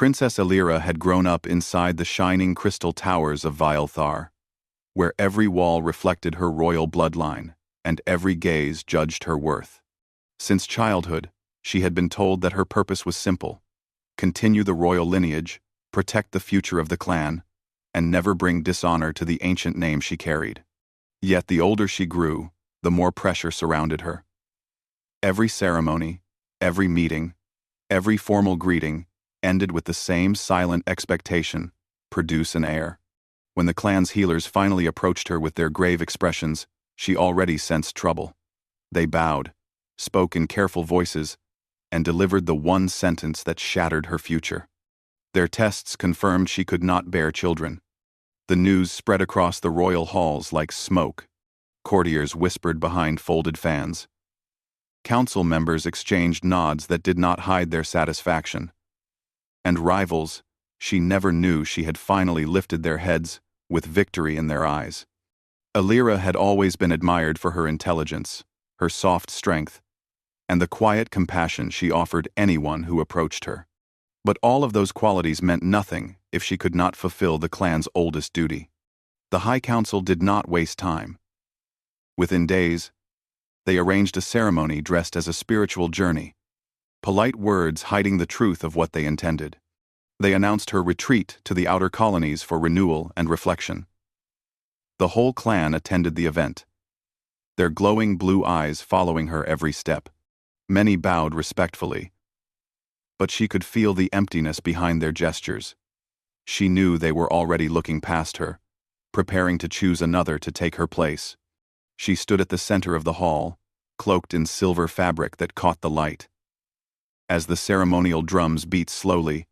Princess Alira had grown up inside the shining crystal towers of Vilethar, where every wall reflected her royal bloodline, and every gaze judged her worth. Since childhood, she had been told that her purpose was simple: continue the royal lineage, protect the future of the clan, and never bring dishonor to the ancient name she carried. Yet the older she grew, the more pressure surrounded her. Every ceremony, every meeting, every formal greeting ended with the same silent expectation: produce an heir. When the clan's healers finally approached her with their grave expressions, she already sensed trouble. They bowed, spoke in careful voices, and delivered the one sentence that shattered her future. Their tests confirmed she could not bear children. The news spread across the royal halls like smoke. Courtiers whispered behind folded fans. Council members exchanged nods that did not hide their satisfaction. And rivals, she never knew she had finally lifted their heads with victory in their eyes. Alira had always been admired for her intelligence, her soft strength, and the quiet compassion she offered anyone who approached her. But all of those qualities meant nothing if she could not fulfill the clan's oldest duty. The High Council did not waste time. Within days, they arranged a ceremony dressed as a spiritual journey, polite words hiding the truth of what they intended. They announced her retreat to the outer colonies for renewal and reflection. The whole clan attended the event, their glowing blue eyes following her every step. Many bowed respectfully, but she could feel the emptiness behind their gestures. She knew they were already looking past her, preparing to choose another to take her place. She stood at the center of the hall, cloaked in silver fabric that caught the light. As the ceremonial drums beat slowly,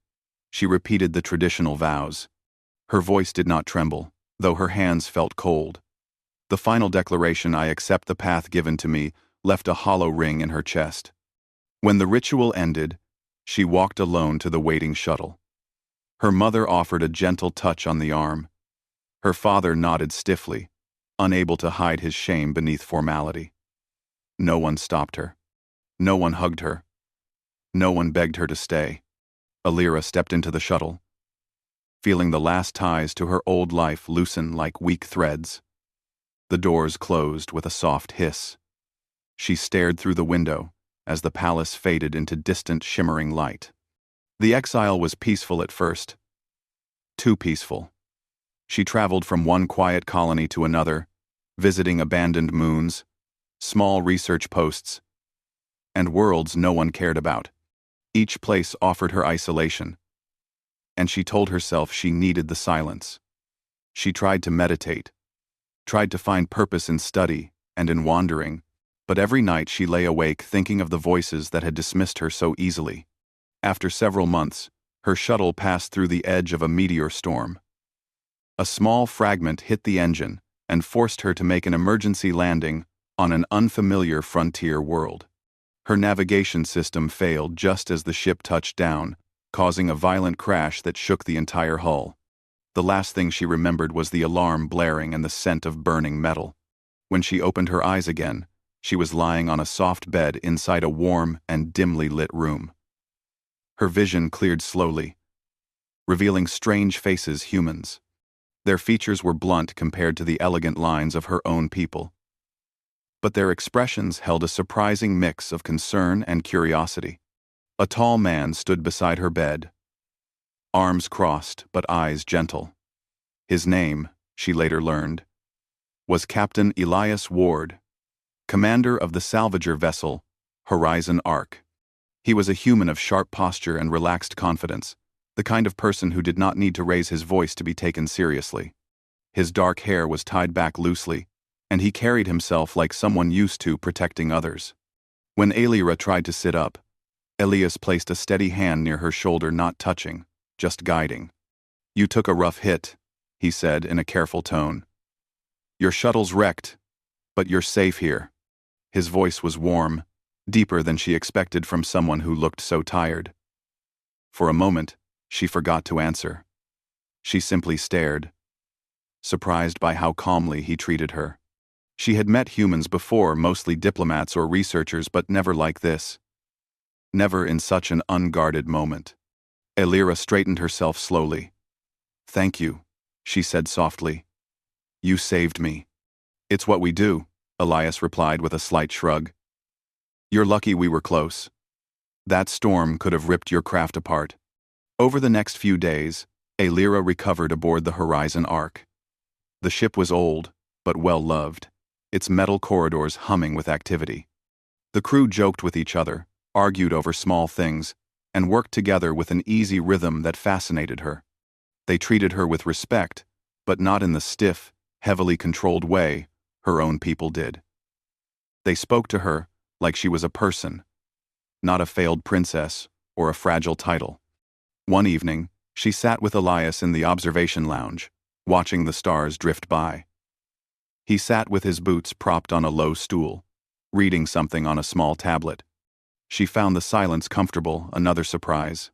she repeated the traditional vows. Her voice did not tremble, though her hands felt cold. The final declaration, "I accept the path given to me," left a hollow ring in her chest. When the ritual ended, she walked alone to the waiting shuttle. Her mother offered a gentle touch on the arm. Her father nodded stiffly, unable to hide his shame beneath formality. No one stopped her. No one hugged her. No one begged her to stay. Alira stepped into the shuttle, feeling the last ties to her old life loosen like weak threads. The doors closed with a soft hiss. She stared through the window as the palace faded into distant shimmering light. The exile was peaceful at first. Too peaceful. She traveled from one quiet colony to another, visiting abandoned moons, small research posts, and worlds no one cared about. Each place offered her isolation, and she told herself she needed the silence. She tried to meditate, tried to find purpose in study and in wandering, but every night she lay awake thinking of the voices that had dismissed her so easily. After several months, her shuttle passed through the edge of a meteor storm. A small fragment hit the engine and forced her to make an emergency landing on an unfamiliar frontier world. Her navigation system failed just as the ship touched down, causing a violent crash that shook the entire hull. The last thing she remembered was the alarm blaring and the scent of burning metal. When she opened her eyes again, she was lying on a soft bed inside a warm and dimly lit room. Her vision cleared slowly, revealing strange faces, humans. Their features were blunt compared to the elegant lines of her own people, but their expressions held a surprising mix of concern and curiosity. A tall man stood beside her bed, arms crossed but eyes gentle. His name, she later learned, was Captain Elias Ward, commander of the salvager vessel Horizon Ark. He was a human of sharp posture and relaxed confidence, the kind of person who did not need to raise his voice to be taken seriously. His dark hair was tied back loosely, and he carried himself like someone used to protecting others. When Alira tried to sit up, Elias placed a steady hand near her shoulder, not touching, just guiding. "You took a rough hit," he said in a careful tone. "Your shuttle's wrecked, but you're safe here." His voice was warm, deeper than she expected from someone who looked so tired. For a moment, she forgot to answer. She simply stared, surprised by how calmly he treated her. She had met humans before, mostly diplomats or researchers, but never like this. Never in such an unguarded moment. Elira straightened herself slowly. "Thank you," she said softly. "You saved me." "It's what we do," Elias replied with a slight shrug. "You're lucky we were close. That storm could have ripped your craft apart." Over the next few days, Elira recovered aboard the Horizon Ark. The ship was old, but well-loved, its metal corridors humming with activity. The crew joked with each other, argued over small things, and worked together with an easy rhythm that fascinated her. They treated her with respect, but not in the stiff, heavily controlled way her own people did. They spoke to her like she was a person, not a failed princess or a fragile title. One evening, she sat with Elias in the observation lounge, watching the stars drift by. He sat with his boots propped on a low stool, reading something on a small tablet. She found the silence comfortable, another surprise.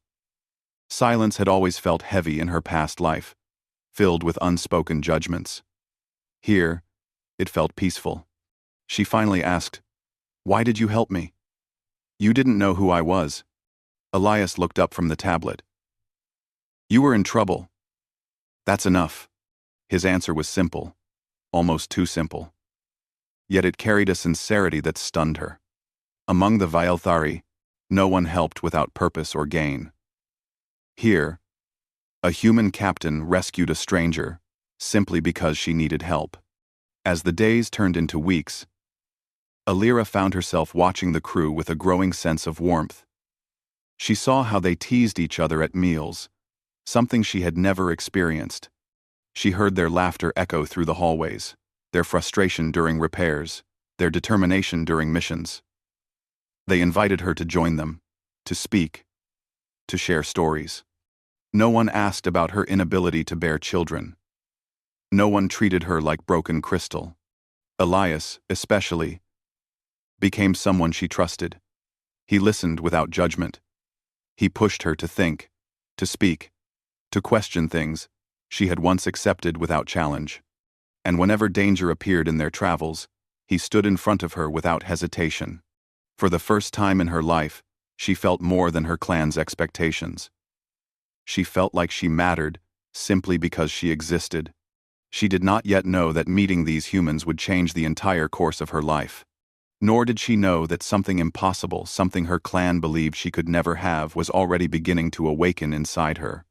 Silence had always felt heavy in her past life, filled with unspoken judgments. Here, it felt peaceful. She finally asked, "Why did you help me?" "You didn't know who I was." Elias looked up from the tablet. "You were in trouble." "That's enough." His answer was simple, almost too simple. Yet it carried a sincerity that stunned her. Among the Viewership, no one helped without purpose or gain. Here, a human captain rescued a stranger simply because she needed help. As the days turned into weeks, Elira found herself watching the crew with a growing sense of warmth. She saw how they teased each other at meals, something she had never experienced. She heard their laughter echo through the hallways, their frustration during repairs, their determination during missions. They invited her to join them, to speak, to share stories. No one asked about her inability to bear children. No one treated her like broken crystal. Elias, especially, became someone she trusted. He listened without judgment. He pushed her to think, to speak, to question things she had once accepted without challenge. And whenever danger appeared in their travels, he stood in front of her without hesitation. For the first time in her life, she felt more than her clan's expectations. She felt like she mattered simply because she existed. She did not yet know that meeting these humans would change the entire course of her life. Nor did she know that something impossible, something her clan believed she could never have, was already beginning to awaken inside her.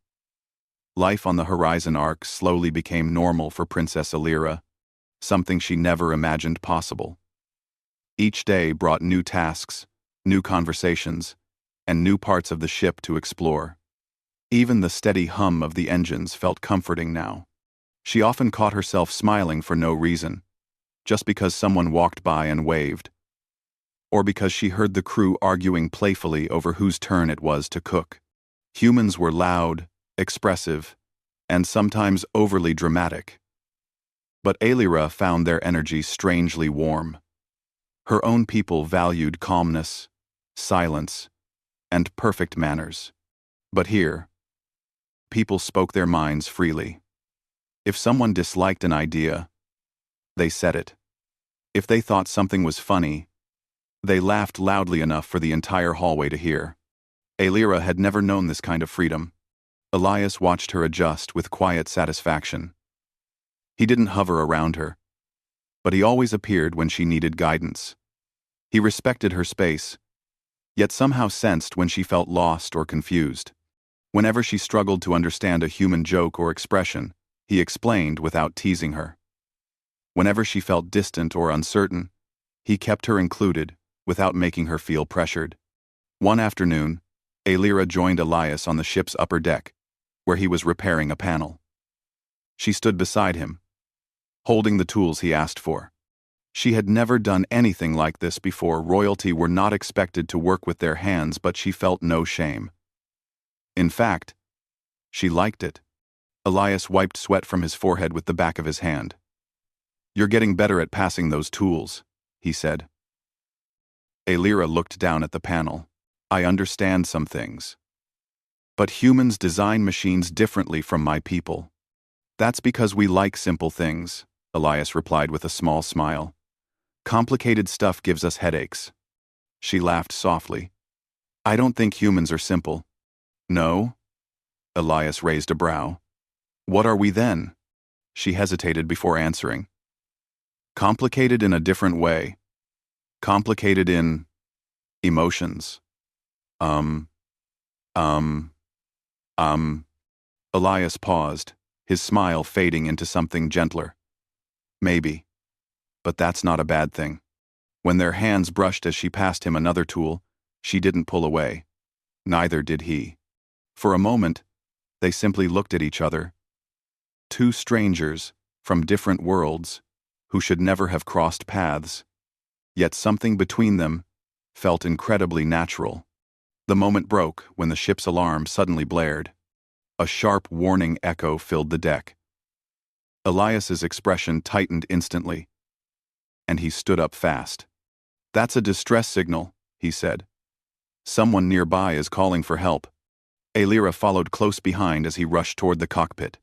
Life on the Horizon Ark slowly became normal for Princess Elira, something she never imagined possible. Each day brought new tasks, new conversations, and new parts of the ship to explore. Even the steady hum of the engines felt comforting now. She often caught herself smiling for no reason, just because someone walked by and waved, or because she heard the crew arguing playfully over whose turn it was to cook. Humans were loud, expressive, and sometimes overly dramatic. But Elira found their energy strangely warm. Her own people valued calmness, silence, and perfect manners. But here, people spoke their minds freely. If someone disliked an idea, they said it. If they thought something was funny, they laughed loudly enough for the entire hallway to hear. Elira had never known this kind of freedom. Elias watched her adjust with quiet satisfaction. He didn't hover around her, but he always appeared when she needed guidance. He respected her space, yet somehow sensed when she felt lost or confused. Whenever she struggled to understand a human joke or expression, he explained without teasing her. Whenever she felt distant or uncertain, he kept her included without making her feel pressured. One afternoon, Elira joined Elias on the ship's upper deck, where he was repairing a panel. She stood beside him, holding the tools he asked for. She had never done anything like this before. Royalty were not expected to work with their hands, but she felt no shame. In fact, she liked it. Elias wiped sweat from his forehead with the back of his hand. "You're getting better at passing those tools," he said. Elira looked down at the panel. "I understand some things. But humans design machines differently from my people." "That's because we like simple things," Elias replied with a small smile. "Complicated stuff gives us headaches." She laughed softly. "I don't think humans are simple." "No? Elias raised a brow. What are we then? She hesitated before answering. Complicated in a different way. Complicated in emotions. Um. Elias paused, his smile fading into something gentler. Maybe. But that's not a bad thing. When their hands brushed as she passed him another tool, she didn't pull away. Neither did he. For a moment, they simply looked at each other. Two strangers, from different worlds, who should never have crossed paths. Yet something between them felt incredibly natural. The moment broke when the ship's alarm suddenly blared. A sharp warning echo filled the deck. Elias's expression tightened instantly, and he stood up fast. That's a distress signal, he said. Someone nearby is calling for help. Alira followed close behind as he rushed toward the cockpit.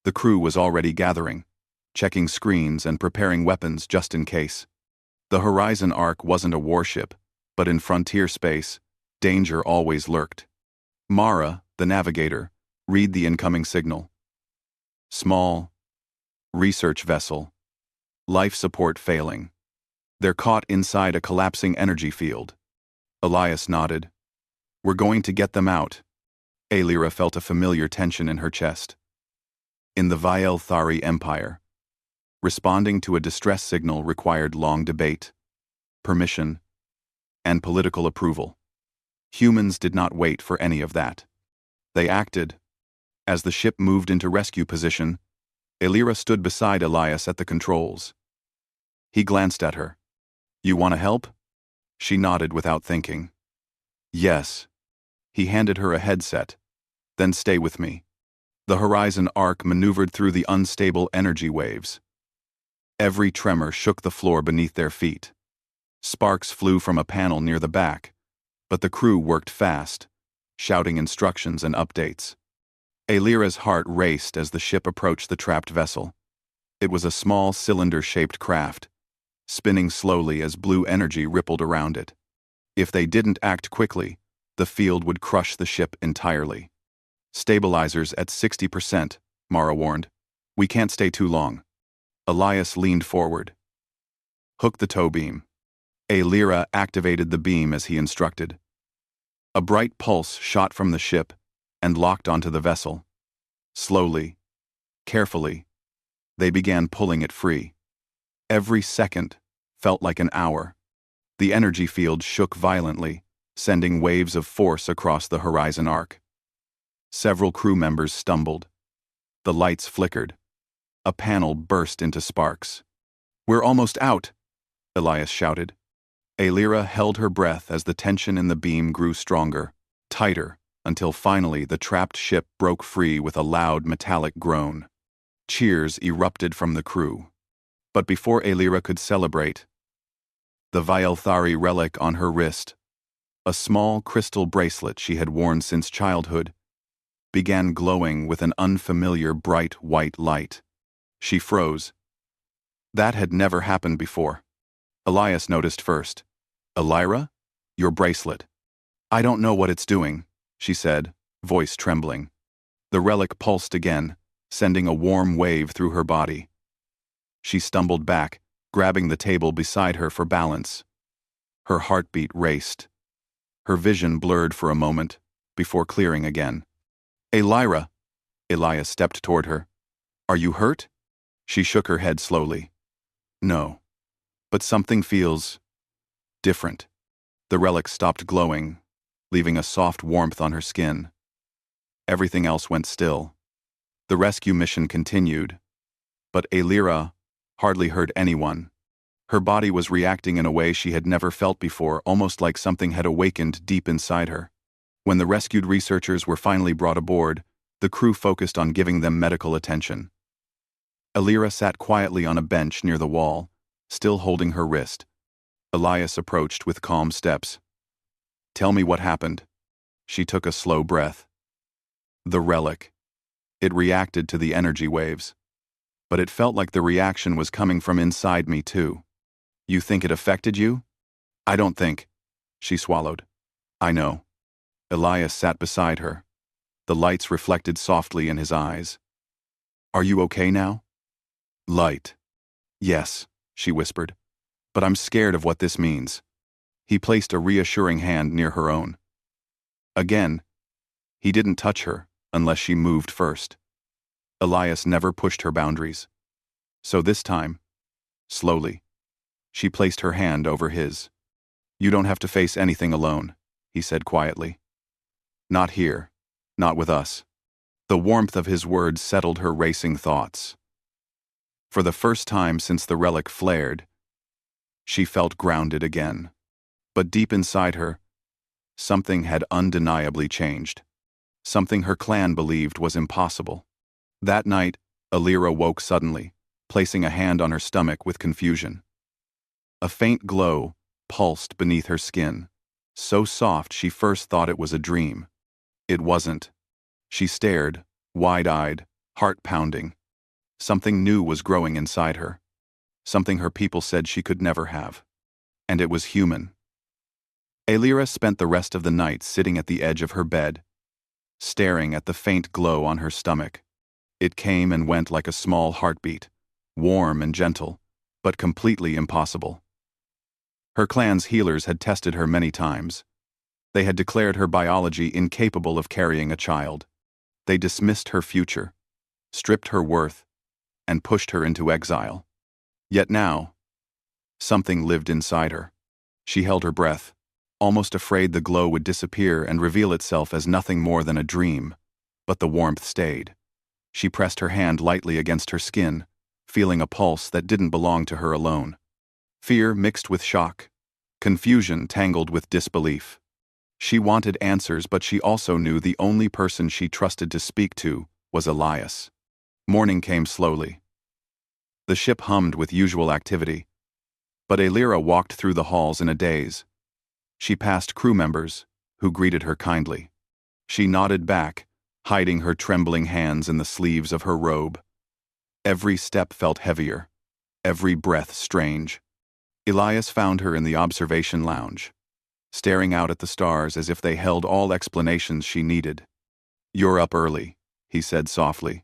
The crew was already gathering, checking screens and preparing weapons just in case. The Horizon Ark wasn't a warship, but in frontier space, danger always lurked. Mara, the navigator, read the incoming signal. Small. Research vessel. Life support failing. They're caught inside a collapsing energy field. Elias nodded. We're going to get them out. Alira felt a familiar tension in her chest. In the Viewership Empire, responding to a distress signal required long debate, permission, and political approval. Humans did not wait for any of that. They acted. As the ship moved into rescue position, Alira stood beside Elias at the controls. He glanced at her. You want to help? She nodded without thinking. Yes. He handed her a headset. Then stay with me. The Horizon Ark maneuvered through the unstable energy waves. Every tremor shook the floor beneath their feet. Sparks flew from a panel near the back, but the crew worked fast, shouting instructions and updates. Alira's heart raced as the ship approached the trapped vessel. It was a small cylinder-shaped craft, spinning slowly as blue energy rippled around it. If they didn't act quickly, the field would crush the ship entirely. Stabilizers at 60%, Mara warned. We can't stay too long. Elias leaned forward. Hook the tow beam. Alira activated the beam as he instructed. A bright pulse shot from the ship and locked onto the vessel. Slowly, carefully, they began pulling it free. Every second felt like an hour. The energy field shook violently, sending waves of force across the Horizon Ark. Several crew members stumbled. The lights flickered. A panel burst into sparks. We're almost out, Elias shouted. Alira held her breath as the tension in the beam grew stronger, tighter, until finally the trapped ship broke free with a loud metallic groan. Cheers erupted from the crew. But before Alira could celebrate, the Viewership relic on her wrist, a small crystal bracelet she had worn since childhood, began glowing with an unfamiliar bright white light. She froze. That had never happened before. Elias noticed first. Alira? Your bracelet. I don't know what it's doing, she said, voice trembling. The relic pulsed again, sending a warm wave through her body. She stumbled back, grabbing the table beside her for balance. Her heartbeat raced. Her vision blurred for a moment, before clearing again. Alira! Elias stepped toward her. Are you hurt? She shook her head slowly. No. But something feels different. The relic stopped glowing, leaving a soft warmth on her skin. Everything else went still. The rescue mission continued, but Alira hardly heard anyone. Her body was reacting in a way she had never felt before, almost like something had awakened deep inside her. When the rescued researchers were finally brought aboard, the crew focused on giving them medical attention. Alira sat quietly on a bench near the wall, still holding her wrist. Elias approached with calm steps. Tell me what happened. She took a slow breath. The relic. It reacted to the energy waves. But it felt like the reaction was coming from inside me too. You think it affected you? I don't think. She swallowed. I know. Elias sat beside her. The lights reflected softly in his eyes. "Are you okay now?" "Light. Yes," she whispered. "But I'm scared of what this means." He placed a reassuring hand near her own. Again, he didn't touch her unless she moved first. Elias never pushed her boundaries. So this time, slowly, she placed her hand over his. "You don't have to face anything alone," he said quietly. "Not here. Not with us." The warmth of his words settled her racing thoughts. For the first time since the relic flared, she felt grounded again. But deep inside her, something had undeniably changed. Something her clan believed was impossible. That night, Alira woke suddenly, placing a hand on her stomach with confusion. A faint glow pulsed beneath her skin, so soft she first thought it was a dream. It wasn't. She stared, wide-eyed, heart-pounding. Something new was growing inside her. Something her people said she could never have. And it was human. Alira spent the rest of the night sitting at the edge of her bed, staring at the faint glow on her stomach. It came and went like a small heartbeat, warm and gentle, but completely impossible. Her clan's healers had tested her many times. They had declared her biology incapable of carrying a child. They dismissed her future, stripped her worth, and pushed her into exile. Yet now, something lived inside her. She held her breath, almost afraid the glow would disappear and reveal itself as nothing more than a dream, but the warmth stayed. She pressed her hand lightly against her skin, feeling a pulse that didn't belong to her alone. Fear mixed with shock, confusion tangled with disbelief. She wanted answers, but she also knew the only person she trusted to speak to was Elias. Morning came slowly. The ship hummed with usual activity, but Alira walked through the halls in a daze. She passed crew members, who greeted her kindly. She nodded back, hiding her trembling hands in the sleeves of her robe. Every step felt heavier, every breath strange. Elias found her in the observation lounge, staring out at the stars as if they held all explanations she needed. "You're up early," he said softly,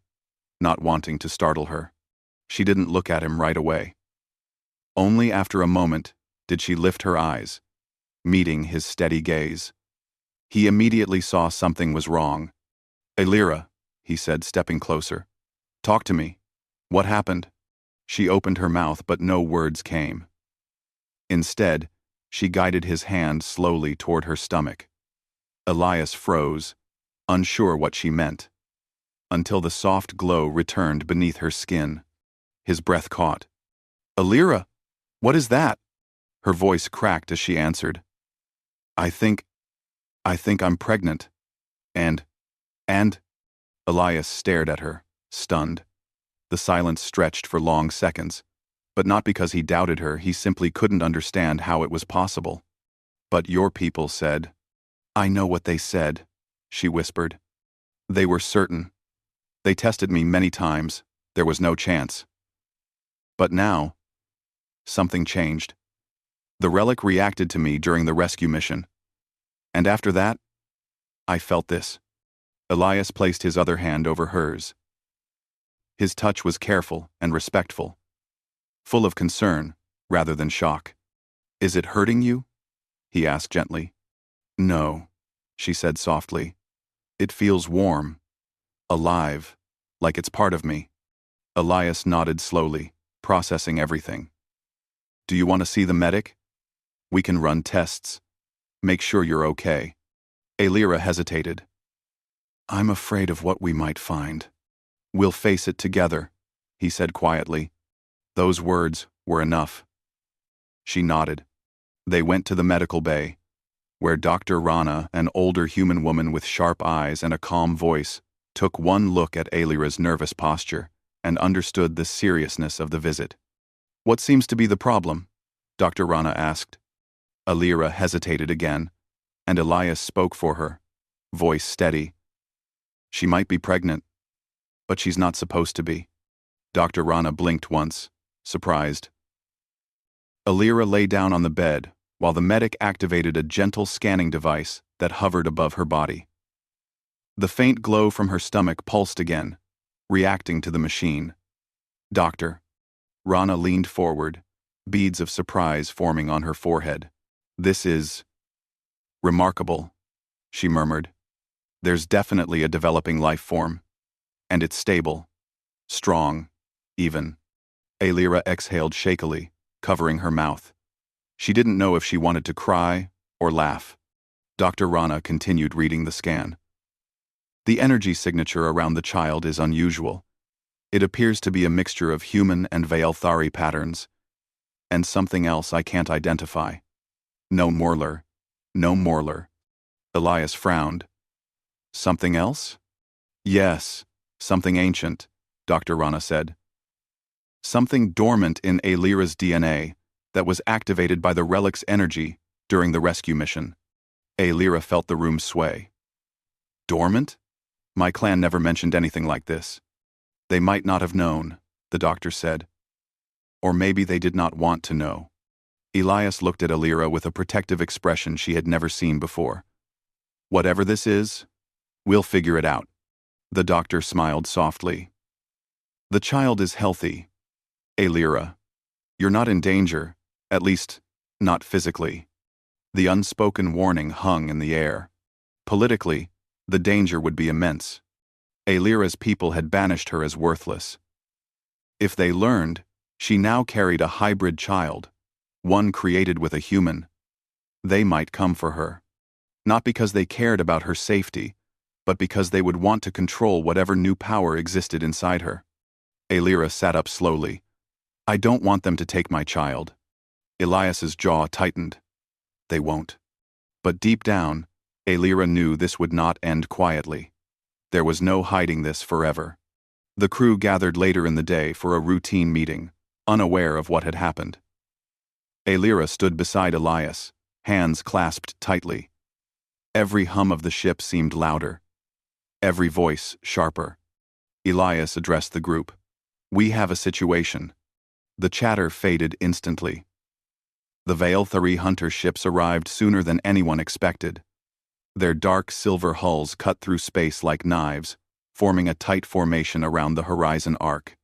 not wanting to startle her. She didn't look at him right away. Only after a moment did she lift her eyes, meeting his steady gaze. He immediately saw something was wrong. "Alira," he said, stepping closer. "Talk to me. What happened?" She opened her mouth, but no words came. Instead, she guided his hand slowly toward her stomach. Elias froze, unsure what she meant, until the soft glow returned beneath her skin. His breath caught. "Alira, what is that?" Her voice cracked as she answered. I think I'm pregnant. And, Elias stared at her, stunned. The silence stretched for long seconds, but not because he doubted her, he simply couldn't understand how it was possible. "But your people said." "I know what they said," she whispered. "They were certain. They tested me many times. There was no chance. But now, something changed. The relic reacted to me during the rescue mission. And after that, I felt this." Elias placed his other hand over hers. His touch was careful and respectful, full of concern rather than shock. "Is it hurting you?" he asked gently. "No," she said softly. "It feels warm, alive, like it's part of me." Elias nodded slowly, processing everything. "Do you want to see the medic? We can run tests. Make sure you're okay." Alira hesitated. "I'm afraid of what we might find." "We'll face it together," he said quietly. Those words were enough. She nodded. They went to the medical bay, where Dr. Rana, an older human woman with sharp eyes and a calm voice, took one look at Alira's nervous posture and understood the seriousness of the visit. "What seems to be the problem?" Dr. Rana asked. Alira hesitated again, and Elias spoke for her, voice steady. "She might be pregnant, but she's not supposed to be." Dr. Rana blinked once, surprised. Alira lay down on the bed while the medic activated a gentle scanning device that hovered above her body. The faint glow from her stomach pulsed again, reacting to the machine. "Doctor." Rana leaned forward, beads of surprise forming on her forehead. "This is remarkable," she murmured. "There's definitely a developing life form. And it's stable. Strong. Even." Alira exhaled shakily, covering her mouth. She didn't know if she wanted to cry or laugh. Dr. Rana continued reading the scan. "The energy signature around the child is unusual. It appears to be a mixture of human and Vaelthari patterns, and something else I can't identify. No Morlar. No Morlar." Elias frowned. "Something else?" "Yes, something ancient," Dr. Rana said. "Something dormant in Alira's DNA that was activated by the relic's energy during the rescue mission." Alira felt the room sway. "Dormant? My clan never mentioned anything like this." "They might not have known," the doctor said. "Or maybe they did not want to know." Elias looked at Alira with a protective expression she had never seen before. "Whatever this is, we'll figure it out." The doctor smiled softly. "The child is healthy. Alira, you're not in danger, at least, not physically." The unspoken warning hung in the air. Politically, the danger would be immense. Alira's people had banished her as worthless. If they learned, she now carried a hybrid child, one created with a human. They might come for her. Not because they cared about her safety, but because they would want to control whatever new power existed inside her. Alira sat up slowly. "I don't want them to take my child." Elias's jaw tightened. "They won't." But deep down, Alira knew this would not end quietly. There was no hiding this forever. The crew gathered later in the day for a routine meeting, unaware of what had happened. Alira stood beside Elias, hands clasped tightly. Every hum of the ship seemed louder. Every voice sharper. Elias addressed the group. "We have a situation." The chatter faded instantly. The Vaelthari hunter ships arrived sooner than anyone expected. Their dark silver hulls cut through space like knives, forming a tight formation around the horizon arc.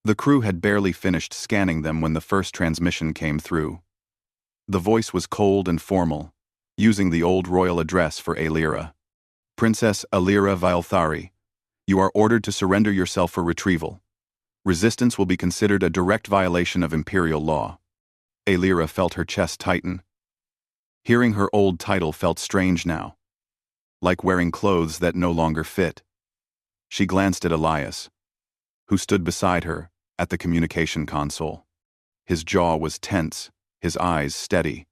The crew had barely finished scanning them when the first transmission came through. The voice was cold and formal, using the old royal address for Alira. "Princess Alira Vaelthari, you are ordered to surrender yourself for retrieval. Resistance will be considered a direct violation of imperial law." Alira felt her chest tighten. Hearing her old title felt strange now, like wearing clothes that no longer fit. She glanced at Elias, who stood beside her at the communication console. His jaw was tense, his eyes steady.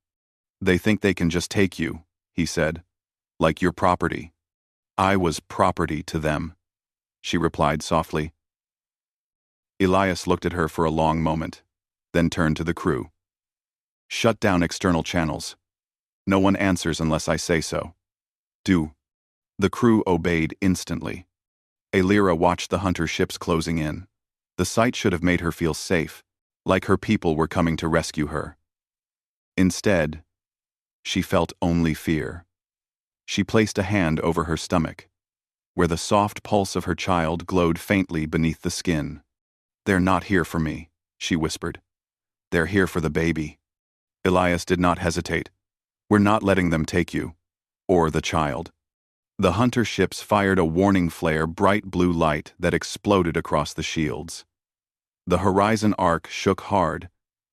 "They think they can just take you," he said, "like your property." "I was property to them," she replied softly. Elias looked at her for a long moment, then turned to the crew. "Shut down external channels. No one answers unless I say so." "Do." The crew obeyed instantly. Alira watched the hunter ships closing in. The sight should have made her feel safe, like her people were coming to rescue her. Instead, she felt only fear. She placed a hand over her stomach, where the soft pulse of her child glowed faintly beneath the skin. "They're not here for me," she whispered. "They're here for the baby." Elias did not hesitate. "We're not letting them take you. Or the child." The hunter ships fired a warning flare, bright blue light that exploded across the shields. The horizon arc shook hard,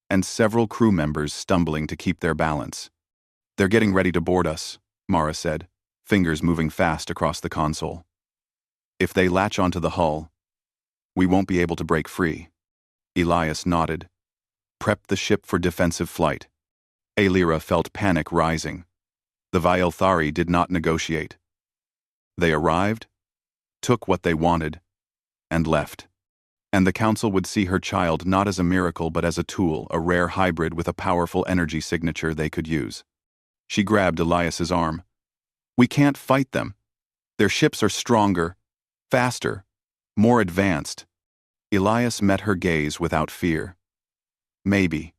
and several crew members stumbling to keep their balance. "They're getting ready to board us," Mara said, fingers moving fast across the console. "If they latch onto the hull, we won't be able to break free." Elias nodded. "Prep the ship for defensive flight." Alira felt panic rising. The Vaelthari did not negotiate. They arrived, took what they wanted, and left. And the council would see her child not as a miracle but as a tool, a rare hybrid with a powerful energy signature they could use. She grabbed Elias's arm. "We can't fight them. Their ships are stronger, faster, more advanced." Elias met her gaze without fear. "Maybe,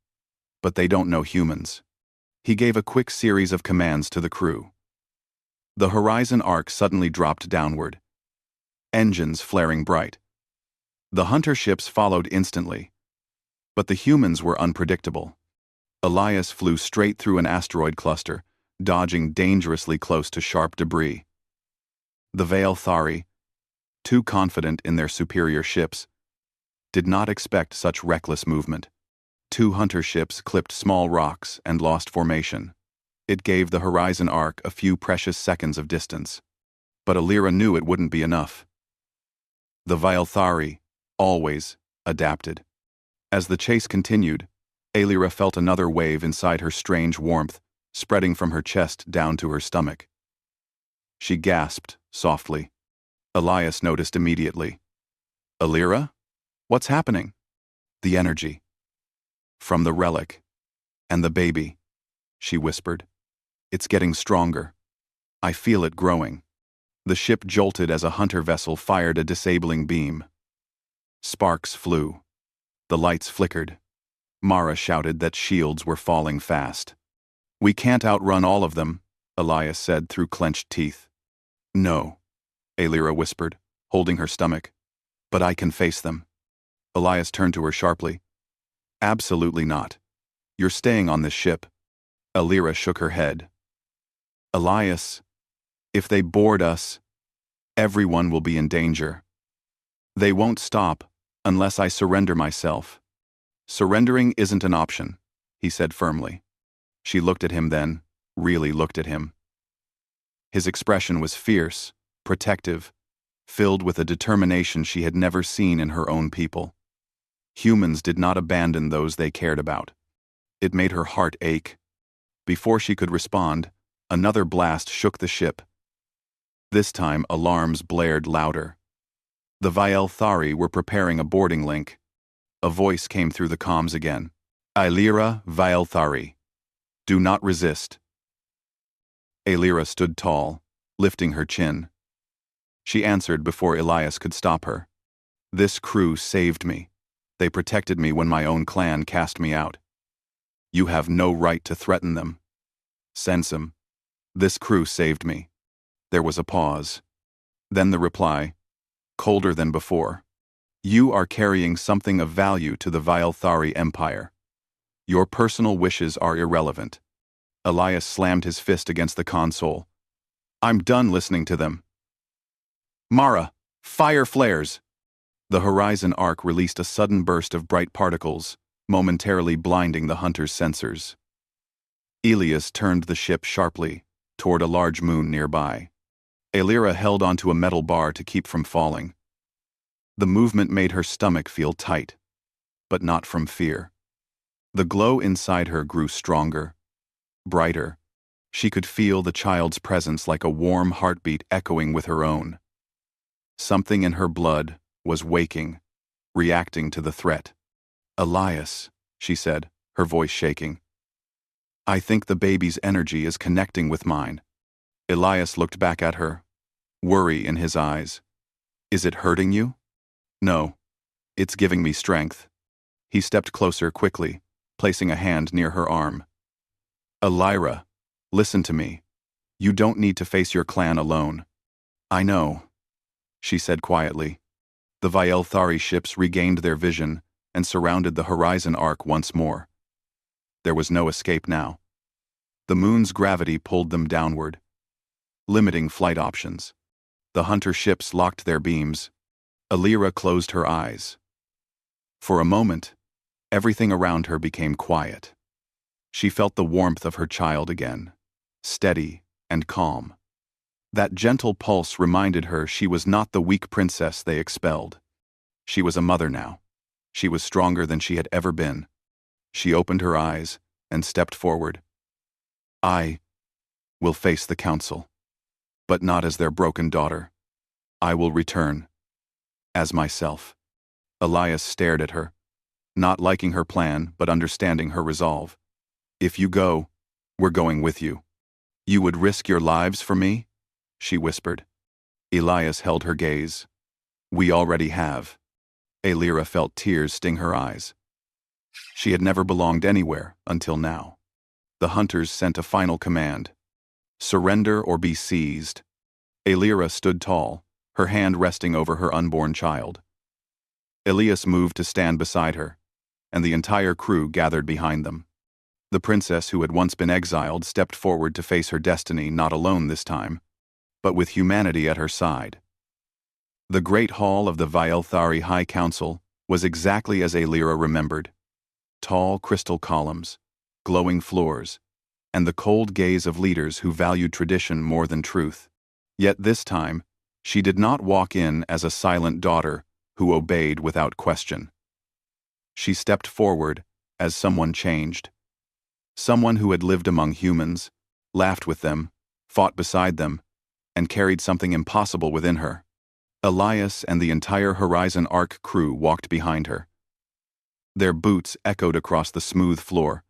but they don't know humans." He gave a quick series of commands to the crew. The horizon arc suddenly dropped downward, engines flaring bright. The hunter ships followed instantly, but the humans were unpredictable. Elias flew straight through an asteroid cluster, dodging dangerously close to sharp debris. The Vale'Thari, too confident in their superior ships, did not expect such reckless movement. 2 hunter ships clipped small rocks and lost formation. It gave the horizon arc a few precious seconds of distance. But Alira knew it wouldn't be enough. The Vale'Thari, always, adapted. As the chase continued, Alira felt another wave inside her, strange warmth spreading from her chest down to her stomach. She gasped softly. Elias noticed immediately. Alira? What's happening? The energy. From the relic. And the baby, she whispered. It's getting stronger. I feel it growing. The ship jolted as a hunter vessel fired a disabling beam. Sparks flew. The lights flickered. Mara shouted that shields were falling fast. We can't outrun all of them, Elias said through clenched teeth. No, Alira whispered, holding her stomach. But I can face them. Elias turned to her sharply. Absolutely not. You're staying on this ship. Alira shook her head. Elias, if they board us, everyone will be in danger. They won't stop unless I surrender myself. Surrendering isn't an option, he said firmly. She looked at him then, really looked at him. His expression was fierce, protective, filled with a determination she had never seen in her own people. Humans did not abandon those they cared about. It made her heart ache. Before she could respond, another blast shook the ship. This time, alarms blared louder. The Vale'Thari were preparing a boarding link. A voice came through the comms again. Alira Vale'Thari. Do not resist. Alira stood tall, lifting her chin. She answered before Elias could stop her. This crew saved me. They protected me when my own clan cast me out. You have no right to threaten them. Sensum. This crew saved me. There was a pause. Then the reply, colder than before. You are carrying something of value to the Vale'Thari Empire. Your personal wishes are irrelevant. Elias slammed his fist against the console. I'm done listening to them. Mara, fire flares! The horizon arc released a sudden burst of bright particles, momentarily blinding the hunter's sensors. Elias turned the ship sharply, toward a large moon nearby. Alira held onto a metal bar to keep from falling. The movement made her stomach feel tight, but not from fear. The glow inside her grew stronger, brighter. She could feel the child's presence like a warm heartbeat echoing with her own. Something in her blood was waking, reacting to the threat. Elias, she said, her voice shaking. I think the baby's energy is connecting with mine. Elias looked back at her, worry in his eyes. Is it hurting you? No. It's giving me strength. He stepped closer quickly, placing a hand near her arm. Alira, listen to me. You don't need to face your clan alone. I know, she said quietly. The Vale'Thari ships regained their vision and surrounded the horizon arc once more. There was no escape now. The moon's gravity pulled them downward, limiting flight options. The hunter ships locked their beams. Alira closed her eyes. For a moment, everything around her became quiet. She felt the warmth of her child again, steady and calm. That gentle pulse reminded her she was not the weak princess they expelled. She was a mother now. She was stronger than she had ever been. She opened her eyes and stepped forward. I will face the council, but not as their broken daughter. I will return, as myself. Elias stared at her, not liking her plan but understanding her resolve. If you go, we're going with you. You would risk your lives for me? She whispered. Elias held her gaze. We already have. Alira felt tears sting her eyes. She had never belonged anywhere until now. The hunters sent a final command. Surrender or be seized. Aelira stood tall, her hand resting over her unborn child. Elias moved to stand beside her, and the entire crew gathered behind them. The princess who had once been exiled stepped forward to face her destiny, not alone this time, but with humanity at her side. The great hall of the Vieilthari High Council was exactly as Aelira remembered. Tall crystal columns, glowing floors, and the cold gaze of leaders who valued tradition more than truth. Yet this time, she did not walk in as a silent daughter who obeyed without question. She stepped forward as someone changed. Someone who had lived among humans, laughed with them, fought beside them, and carried something impossible within her. Elias and the entire Horizon Arc crew walked behind her. Their boots echoed across the smooth floor,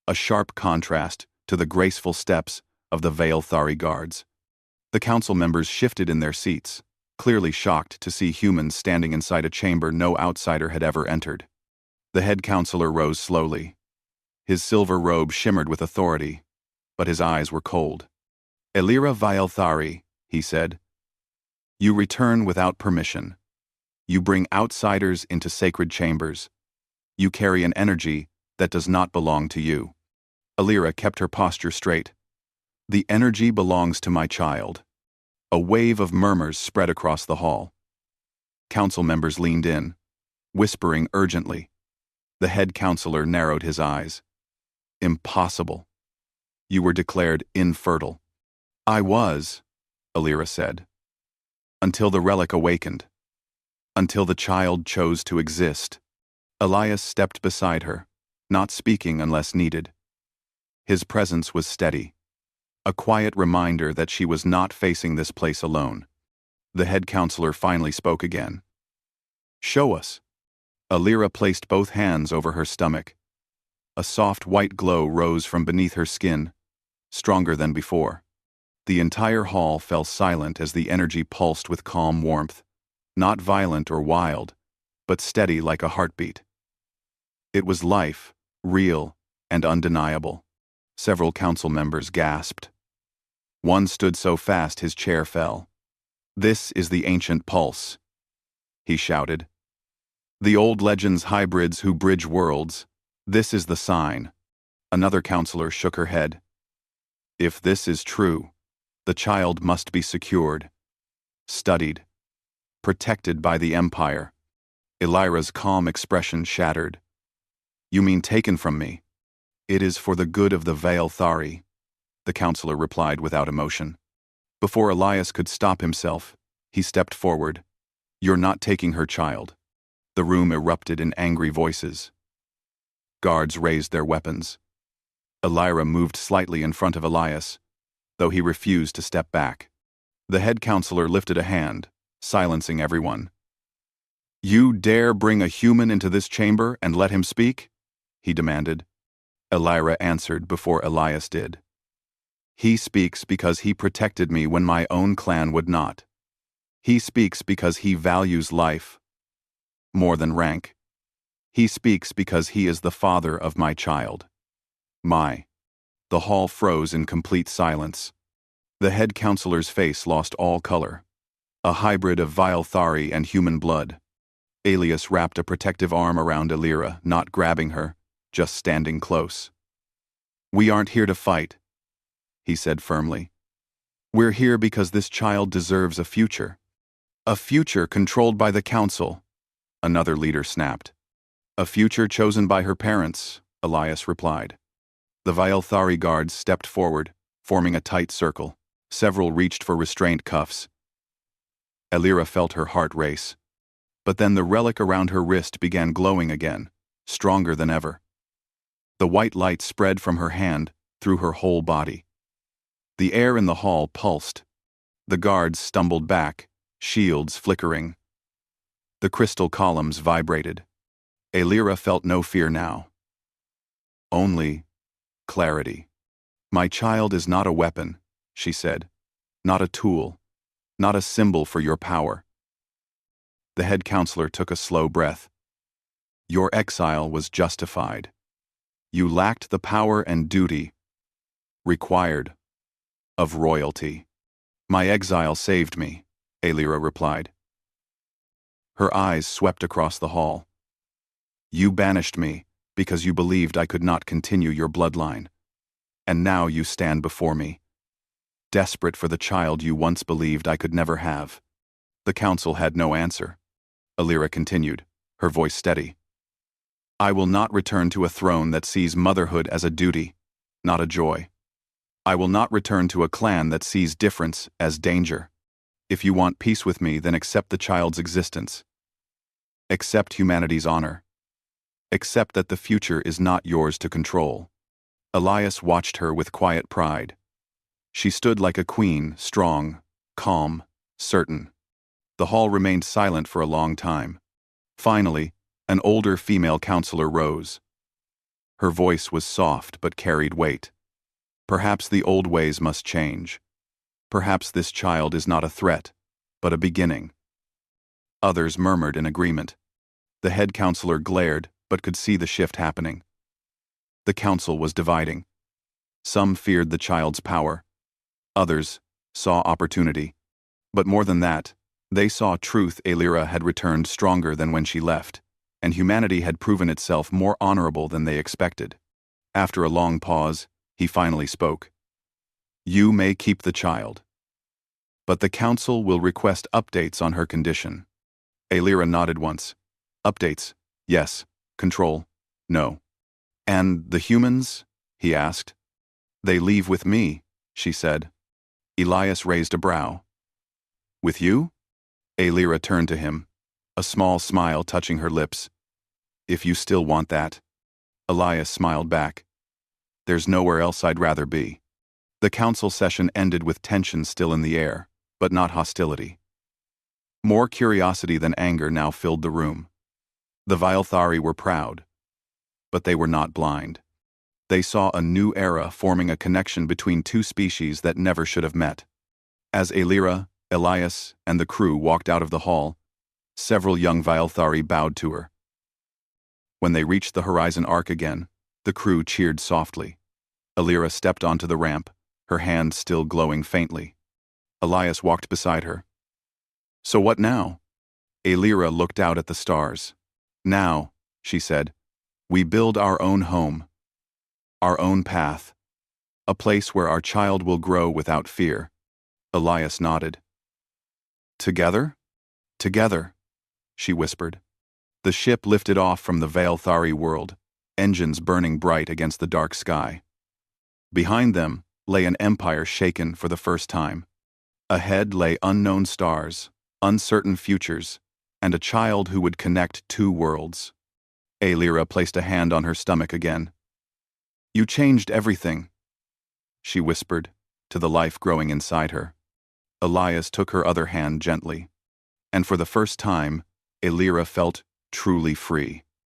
a sharp contrast to the graceful steps of the Vieilthari guards. The council members shifted in their seats, clearly shocked to see humans standing inside a chamber no outsider had ever entered. The head counselor rose slowly. His silver robe shimmered with authority, but his eyes were cold. "Aelira Vieilthari," he said, "you return without permission. You bring outsiders into sacred chambers. You carry an energy that does not belong to you." Aelira kept her posture straight. "The energy belongs to my child." A wave of murmurs spread across the hall. Council members leaned in, whispering urgently. The head counselor narrowed his eyes. "Impossible. You were declared infertile." "I was," Aelira said, "until the relic awakened. Until the child chose to exist." Elias stepped beside her, not speaking unless needed. His presence was steady, a quiet reminder that she was not facing this place alone. The head counselor finally spoke again. "Show us." Aelira placed both hands over her stomach. A soft white glow rose from beneath her skin, stronger than before. The entire hall fell silent as the energy pulsed with calm warmth, not violent or wild, but steady like a heartbeat. It was life, real and undeniable. Several council members gasped. One stood so fast his chair fell. "This is the ancient pulse," he shouted. "The old legends hybrids who bridge worlds. This is the sign." Another counselor shook her head. "If this is true, the child must be secured, studied, protected by the Empire." Aelira's calm expression shattered. "You mean taken from me?" "It is for the good of the Vieilthari," the counselor replied without emotion. Before Elias could stop himself, he stepped forward. "You're not taking her child." The room erupted in angry voices. Guards raised their weapons. Aelira moved slightly in front of Elias, though he refused to step back. The head counselor lifted a hand, silencing everyone. "You dare bring a human into this chamber and let him speak?" he demanded. Aelira answered before Elias did. "He speaks because he protected me when my own clan would not. He speaks because he values life more than rank. He speaks because he is the father of my child. My." The hall froze in complete silence. The head counselor's face lost all color. A hybrid of Vieilthari and human blood. Aelius wrapped a protective arm around Aelira, not grabbing her, just standing close. "We aren't here to fight," he said firmly. "We're here because this child deserves a future. A future controlled by the council," another leader snapped. "A future chosen by her parents," Elias replied. The Vieilthari guards stepped forward, forming a tight circle. Several reached for restraint cuffs. Aelira felt her heart race. But then the relic around her wrist began glowing again, stronger than ever. The white light spread from her hand through her whole body. The air in the hall pulsed. The guards stumbled back, shields flickering. The crystal columns vibrated. Aelira felt no fear now. Only clarity. "My child is not a weapon," she said. "Not a tool. Not a symbol for your power." The head counselor took a slow breath. "Your exile was justified. You lacked the power and duty required of royalty. My exile saved me, Aelira replied. Her eyes swept across the hall. You banished me because you believed I could not continue your bloodline. And now you stand before me, desperate for the child you once believed I could never have. The council had no answer. Aelira continued, her voice steady. I will not return to a throne that sees motherhood as a duty, not a joy. I will not return to a clan that sees difference as danger. If you want peace with me, then accept the child's existence. Accept humanity's honor. Accept that the future is not yours to control. Elias watched her with quiet pride. She stood like a queen, strong, calm, certain. The hall remained silent for a long time. Finally, an older female counselor rose. Her voice was soft but carried weight. Perhaps the old ways must change. Perhaps this child is not a threat, but a beginning. Others murmured in agreement. The head counselor glared, but could see the shift happening. The council was dividing. Some feared the child's power. Others saw opportunity. But more than that, they saw truth. Aelira had returned stronger than when she left, and humanity had proven itself more honorable than they expected. After a long pause, he finally spoke. You may keep the child. But the council will request updates on her condition. Aelira nodded once. Updates, yes. Control, no. And the humans? He asked. They leave with me, she said. Elias raised a brow. With you? Aelira turned to him, a small smile touching her lips. If you still want that. Elias smiled back. There's nowhere else I'd rather be. The council session ended with tension still in the air, but not hostility. More curiosity than anger now filled the room. The Viothari were proud, but they were not blind. They saw a new era forming a connection between two species that never should have met. As Aelira, Elias, and the crew walked out of the hall, several young Viothari bowed to her. When they reached the horizon arc again, the crew cheered softly. Aelira stepped onto the ramp, her hand still glowing faintly. Elias walked beside her. So what now? Aelira looked out at the stars. Now, she said, we build our own home, our own path, a place where our child will grow without fear. Elias nodded. Together? Together, she whispered. The ship lifted off from the Viothari world, engines burning bright against the dark sky. Behind them lay an empire shaken for the first time. Ahead lay unknown stars, uncertain futures, and a child who would connect two worlds. Aelira placed a hand on her stomach again. You changed everything, she whispered, to the life growing inside her. Elias took her other hand gently, and for the first time, Aelira felt truly free.